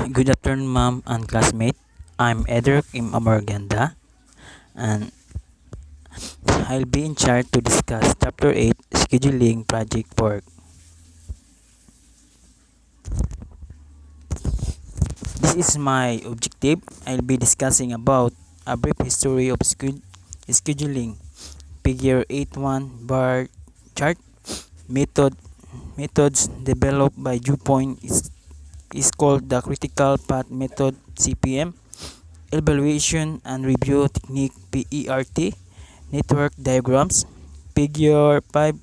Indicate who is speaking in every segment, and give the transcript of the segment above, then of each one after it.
Speaker 1: Good afternoon, ma'am and classmate. I'm Edric M. Amarganda, and I'll be in charge to discuss Chapter 8 Scheduling Project Work. This is my objective. I'll be discussing about a brief history of scheduling, Figure 8.1 bar chart, method methods developed by Dewpoint is called the critical path method CPM, evaluation and review technique PERT, network diagrams, figure 5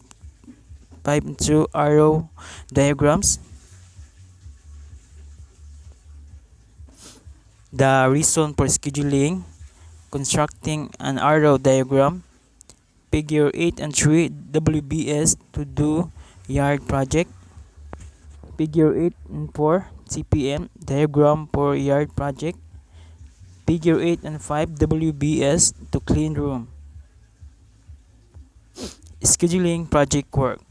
Speaker 1: and 2 arrow diagrams, the reason for scheduling, constructing an arrow diagram, figure 8 and 3 WBS to do yard project, figure 8 and 4 CPM diagram for yard project, figure 8 and 5 WBS to clean room. Scheduling project work.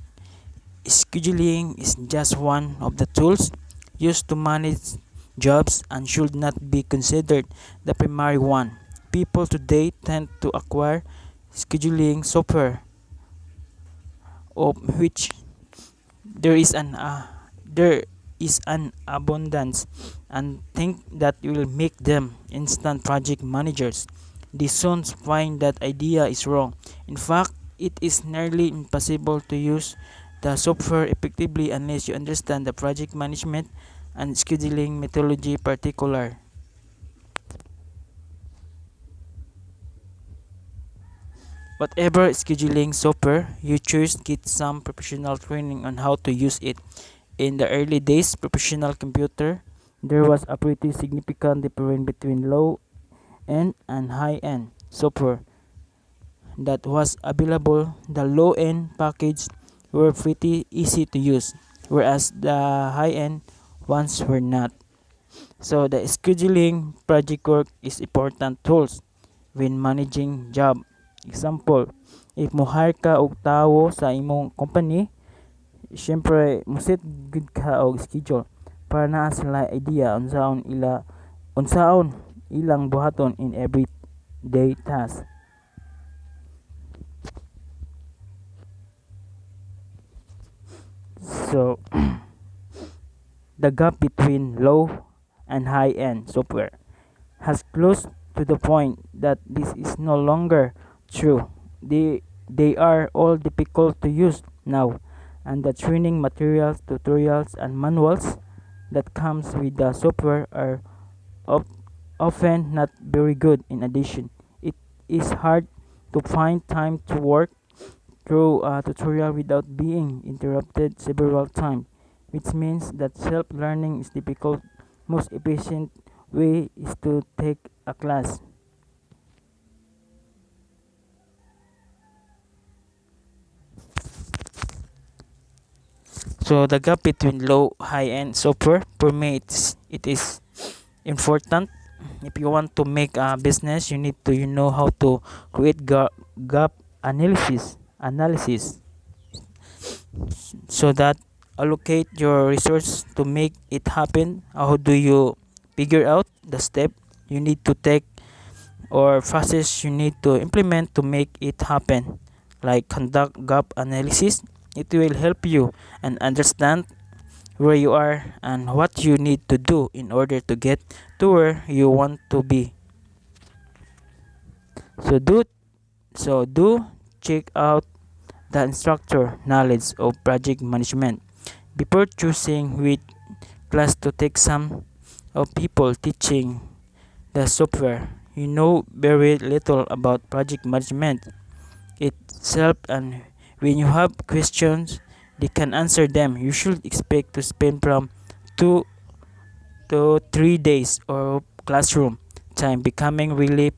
Speaker 1: Scheduling is just one of the tools used to manage jobs and should not be considered the primary one. People today tend to acquire scheduling software, of which there is an abundance, and think that will make them instant project managers. They soon find that idea is wrong. In fact, it is nearly impossible to use the software effectively unless you understand the project management and scheduling methodology particular. Whatever scheduling software you choose, get some professional training on how to use it. In the early days, professional computer, there was a pretty significant difference between low end and high end software that was available. The low end package were pretty easy to use, whereas the high end ones were not. So the scheduling project work is important tools when managing job. Example, if mo-hire ka og tawo sa imong company, syempre muset gud ka og schedule para naa sila idea unsaon ilang buhaton in everyday task. So the gap between low and high end software has closed to the point that this is no longer true. They are all difficult to use now, and the training materials, tutorials, and manuals that comes with the software are of, often not very good. In addition, it is hard to find time to work through a tutorial without being interrupted several times, which means that self-learning is difficult. Most efficient way is to take a class. So the gap between low high end software, for me it is important. If you want to make a business, you need to know how to create gap analysis so that allocate your resource to make it happen. How do you figure out the step you need to take or process you need to implement to make it happen? Like conduct gap analysis. It will help you and understand where you are and what you need to do in order to get to where you want to be. So do check out the instructor knowledge of project management before choosing which class to take. Some of people teaching the software you know very little about project management itself, and when you have questions they can answer them. You should expect to spend from 2 to 3 days or classroom time becoming really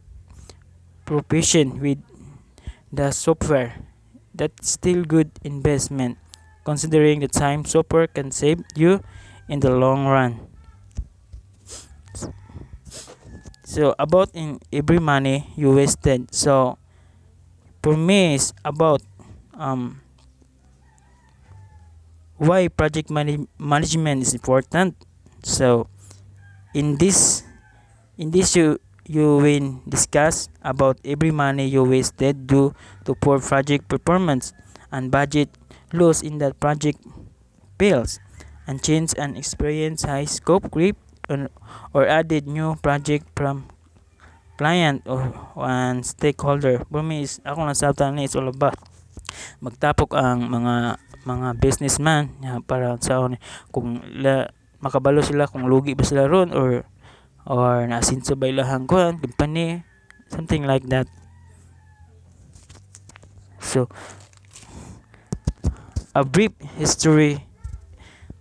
Speaker 1: proficient with the software. That's still good investment considering the time software can save you in the long run. So about in every money you wasted. So for me it's about um why project management is important. So In this you will discuss about every money you wasted due to poor project performance and budget loss in that project fails, and change and experience high scope creep or added new project from client or one stakeholder. For me is ako na sa ni is all about magtapok ang mga businessman para sa kung makabalo sila kung lugi ba sila ron or nasinso ba ilahang kuan company, something like that. So a brief history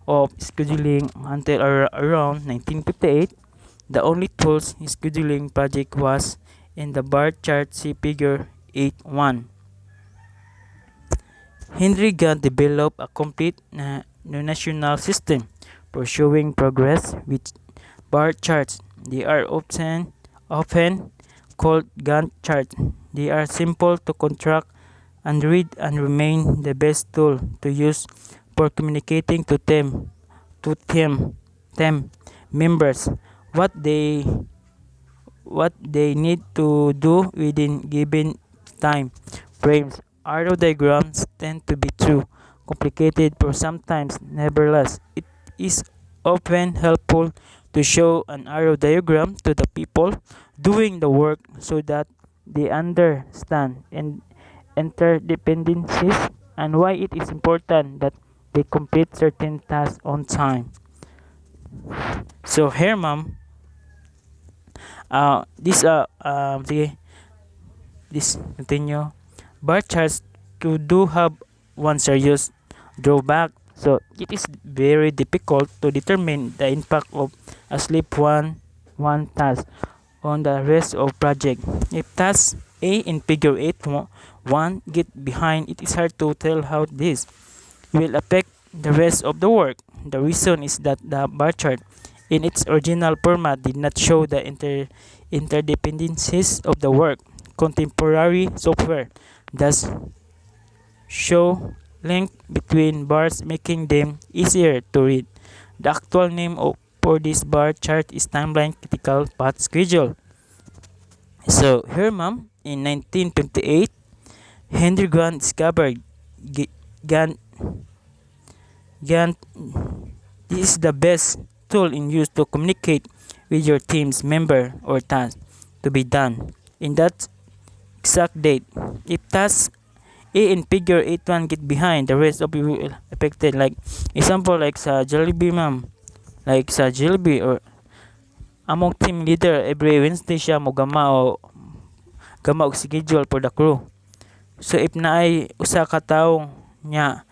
Speaker 1: of scheduling until around 1958. The only tools in scheduling project was in the bar chart, see figure 8.1. Henry Gantt developed a complete national system for showing progress with bar charts. They are often called Gantt charts. They are simple to contract and read and remain the best tool to use for communicating to team members what they need to do within given time frames. Arrow diagrams tend to be too complicated for sometimes. Nevertheless, it is often helpful to show an arrow diagram to the people doing the work so that they understand and interdependencies and why it is important that they complete certain tasks on time. So here, ma'am, sige, this continue. Bar charts to do have one serious drawback. So it is very difficult to determine the impact of a slip one task on the rest of project. If task A in figure 8.1 get behind, it is hard to tell how this will affect the rest of the work. The reason is that the bar chart in its original format did not show the interdependencies of the work. Contemporary software does show link between bars, making them easier to read. The actual name for this bar chart is Timeline Critical Path Schedule. So here, ma'am, in 1958, Henry Grant discovered Gantt. This is the best tool in use to communicate with your team's member or task to be done in that exact date. If task A in figure 8.1 get behind, the rest of you will affected. Like example, like sa Jollibee, ma'am, like sa Jollibee or among team leader every Wednesday siya mo gama og schedule for the crew. So if naay usa ka tawo nya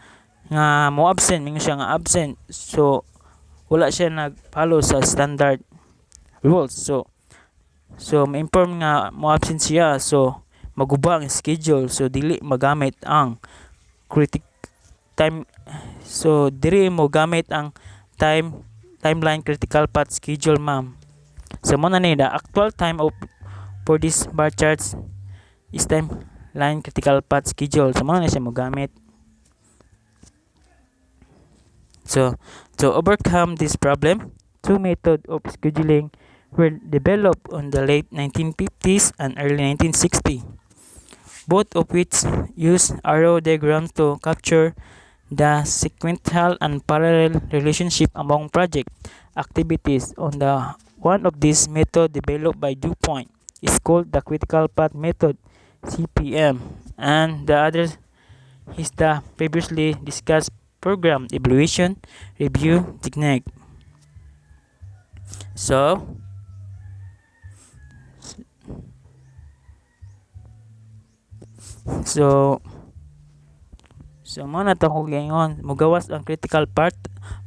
Speaker 1: nga mo absent, mingon siya nga absent, so wala siya nag-follow sa standard rules. So ma-inform nga mo absent siya, so maguba ang schedule, so dili magamit ang time, so diri mo gamit ang timeline critical path schedule, ma'am. So mo na ni the actual time of for this bar charts is timeline critical path schedule. So mo na siya mo gamit. So to overcome this problem, two methods of scheduling were developed on the late 1950s and early 1960s, both of which use arrow diagrams to capture the sequential and parallel relationship among project activities. On the one of these methods developed by DuPont is called the critical path method, CPM, and the other is the previously discussed program evaluation review technique. So So, mo na to ko gayon. Mugawas ang critical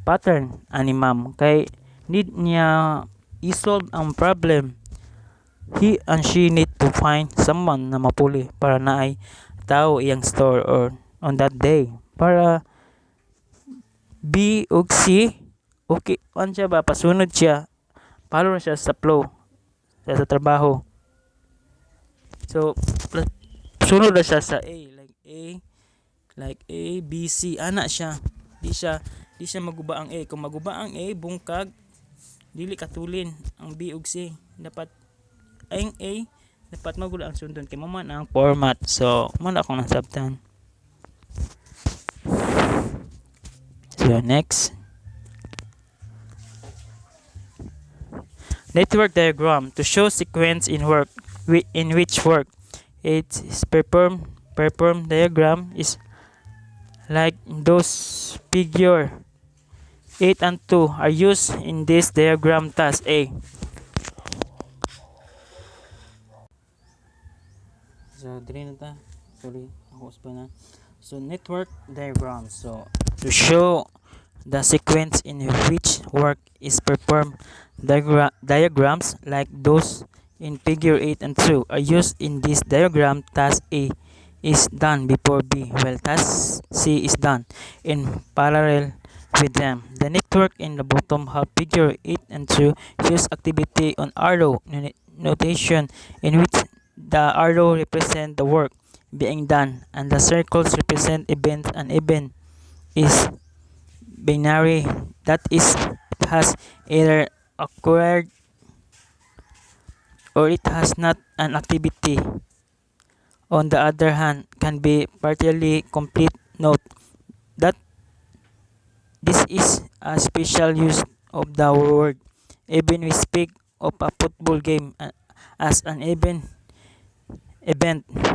Speaker 1: pattern ani ma'am kay need niya i-solve ang problem. He and she need to find someone na mapuli para naay tao iyang store or on that day para B ug C okay on siya ba pasunod siya, follow siya sa flow sa trabaho. So sunod na siya sa like A B C ana siya. Di siya maguba ang A. Kung maguba ang A, bungkag dili katulin ang B ug C. Dapat ang A dapat magud ang sundon kay mo man ang format. So mo na akong nasabtan. So next, network diagram to show sequence in work in which work it is perform diagram is like those figure 8 and 2 are used in this diagram. Task A. So dili na ta. Sorry, ako pa na. So network diagram. So to show the sequence in which work is performed, diagrams like those in figure 8 and 2 are used in this diagram. Task A is done before B, while task C is done in parallel with them. The network in the bottom half figure 8 and 2 use activity on arrow notation in which the arrow represent the work being done and the circles represent events. An event is binary, that is, it has either occurred or it has not. An activity, on the other hand, can be partially complete. Note that this is a special use of the word even. We speak of a football game as an event,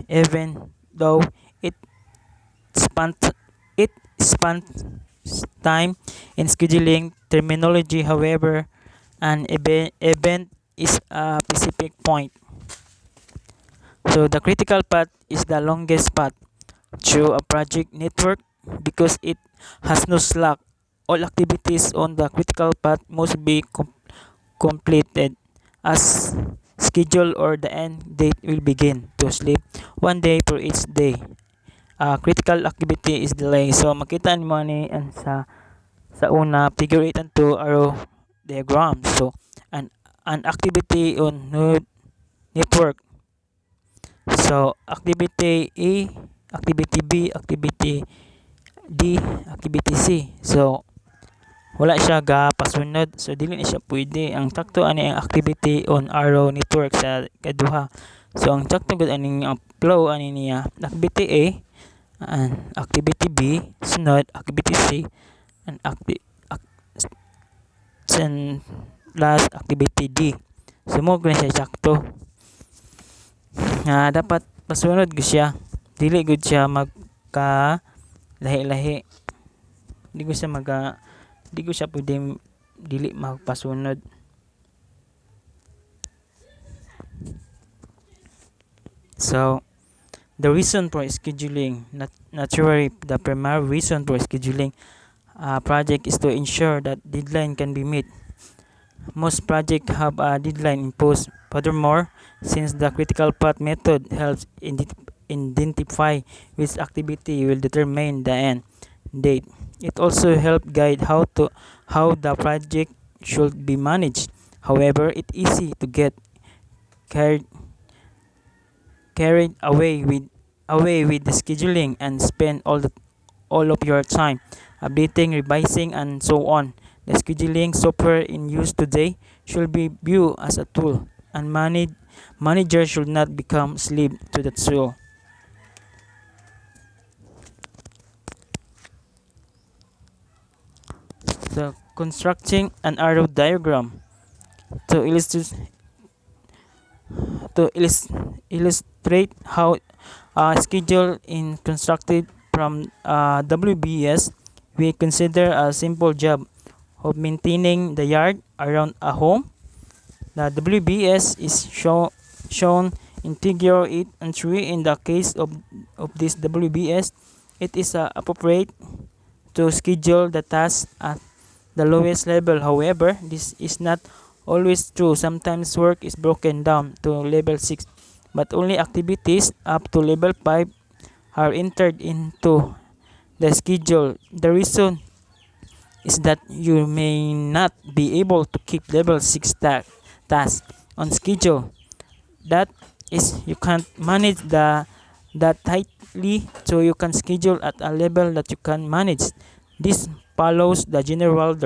Speaker 1: even though it spans it spans time in scheduling terminology. However, an event is a specific point. So the critical path is the longest path through a project network because it has no slack. All activities on the critical path must be completed as scheduled or the end date will begin to sleep 1 day for each day. Critical activity is delay. So makita ni mo ni sa una figure 8 and 2 arrow diagram. So an activity on network. So activity A, activity B, activity D, activity C. So wala siya pasunod, so dili na siya pwede. Ang takto ani ang activity on arrow network sa kaduha. So ang takto gud ani ang flow ani niya activity A and activity B, sunod activity C and last activity D. So mo gud siya sakto. Dapat pasunod gud siya, dili gud siya magka lahi-lahi. Di ko siya pwedeng dili magpasunod. So the reason for scheduling, naturally the primary reason for scheduling a project is to ensure that deadline can be met. Most projects have a deadline imposed. Furthermore, since the critical path method helps identify which activity will determine the end date, it also helps guide how the project should be managed. However, it's easy to get carried away with the scheduling and spend all of your time updating, revising, and so on. The scheduling software in use today should be viewed as a tool, and managers should not become slave to the tool. So, constructing an arrow diagram to illustrate how a schedule is constructed from WBS. We consider a simple job of maintaining the yard around a home. The WBS is shown in figure 8 and 3. In the case of this WBS, it is appropriate to schedule the task at the lowest level. However, this is not always true. Sometimes work is broken down to level 6, but only activities up to level 5 are entered into the schedule. The reason is that you may not be able to keep level 6 tasks on schedule. That is, you can't manage that tightly, so you can schedule at a level that you can manage. This follows the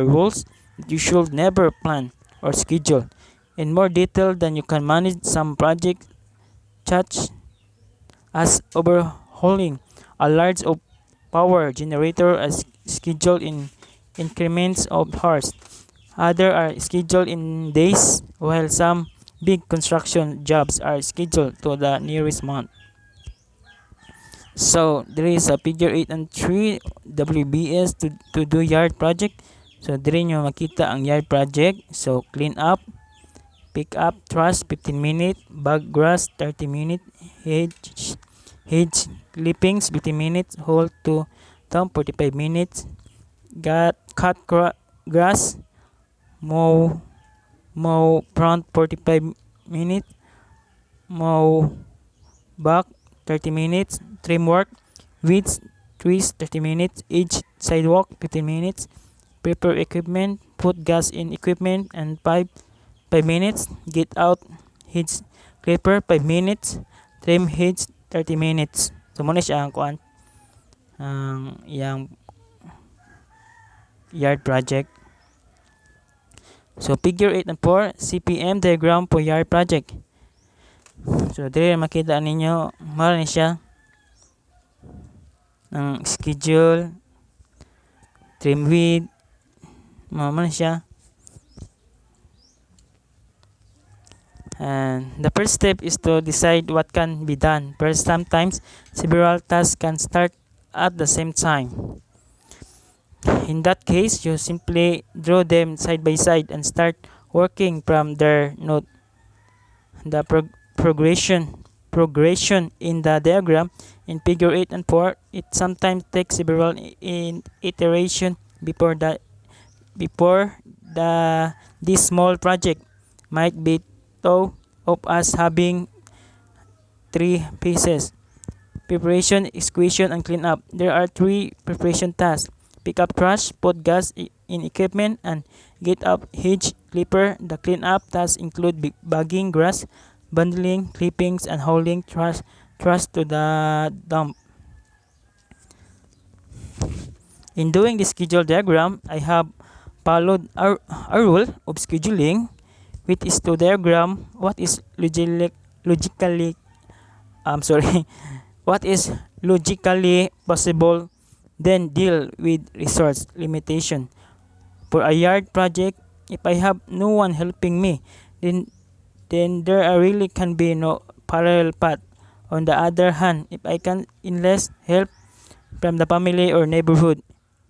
Speaker 1: rules that you should never plan or schedule in more detail than you can manage some projects such as overhauling a large power generator as scheduled in increments of hours. Others are scheduled in days, while some big construction jobs are scheduled to the nearest month. So there is a figure 8 and 3 WBS to do yard project. So dire nyo makita ang yard project. So clean up, pick up trash 15 minutes, bag grass 30 minutes, hedge clippings 15 minutes, hold to thumb 45 minutes, cut grass, mow front 45 minutes, mow back 30 minutes, trim work, weeds, trees 30 minutes, each sidewalk 15 minutes, prepare equipment, put gas in equipment and pipe 5 minutes, get out hedge clipper 5 minutes, trim hedge 30 minutes. So muna siya ang kuan ang iyang yard project. So figure 8 and 4 CPM diagram for yard project. So dire makita ninyo mara ni siya ang schedule, trim weed, mara ni siya. And the first step is to decide what can be done. First, sometimes several tasks can start at the same time. In that case, you simply draw them side by side and start working from there. Note the progression in the diagram in figure 8 and 4. It sometimes takes several iteration before this small project might be thought of as having 3 phases: preparation, execution, and cleanup. There are 3 preparation tasks: pick up trash, put gas in equipment, and get up hedge clipper. The cleanup tasks include bagging grass, bundling clippings, and hauling trash to the dump. In doing the schedule diagram, I have followed a rule of scheduling, which is to diagram what is what is logically possible, then deal with resource limitation. For a yard project, if I have no one helping me, then there really can be no parallel path. On the other hand, if I can enlist help from the family or neighborhood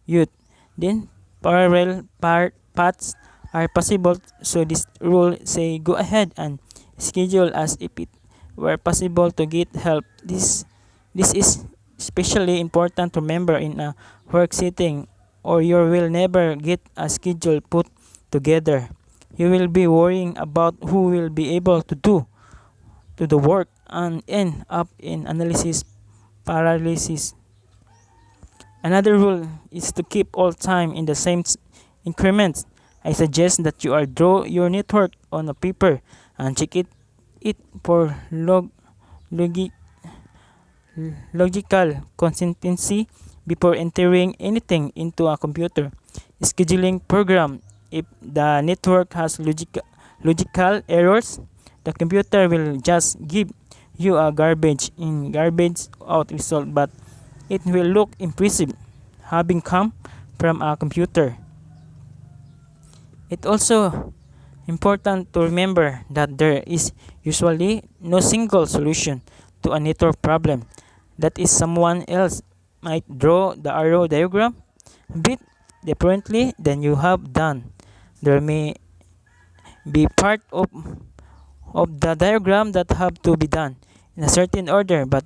Speaker 1: youth, then parallel paths are possible. So this rule say go ahead and schedule as if it were possible to get help. This is especially important to remember in a work setting, or you will never get a schedule put together. You will be worrying about who will be able to do the work and end up in analysis paralysis. Another rule is to keep all time in the same increments. I suggest that you draw your network on a paper and check it for logical consistency before entering anything into a computer scheduling program. If the network has logical errors, the computer will just give you a garbage in garbage out result, but it will look impressive having come from a computer. It also important to remember that there is usually no single solution to a network problem. That is, someone else might draw the arrow diagram a bit differently than you have done. There may be part of the diagram that have to be done in a certain order, but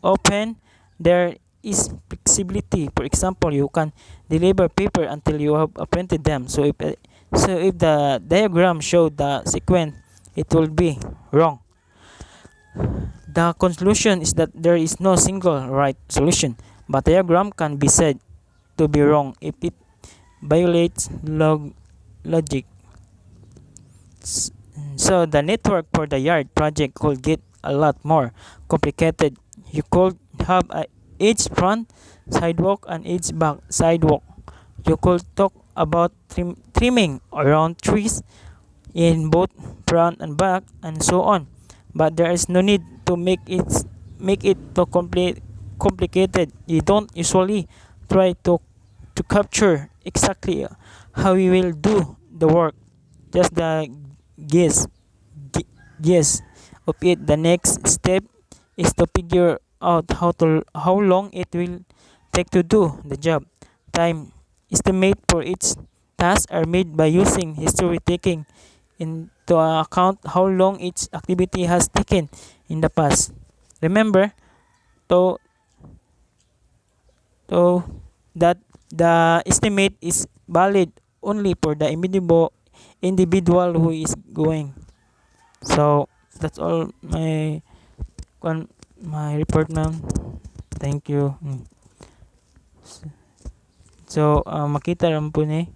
Speaker 1: often there is flexibility. For example, you can deliver paper until you have printed them. So if the diagram showed the sequence, it will be wrong. The conclusion is that there is no single right solution, but diagram can be said to be wrong if it violates logic. So the network for the yard project could get a lot more complicated. You could have a each front sidewalk and each back sidewalk. You could talk about trimming around trees in both front and back and so on. But there is no need to make it too complicated. You don't usually try to capture exactly how you will do the work. Just the guess gu- guess of it. The next step is to figure out how long it will take to do the job. Time estimate for each task are made by using history, taking into account how long each activity has taken in the past. Remember to to that the estimate is valid only for the individual who is going. So that's all my report, ma'am. Thank you. So makita ram po ni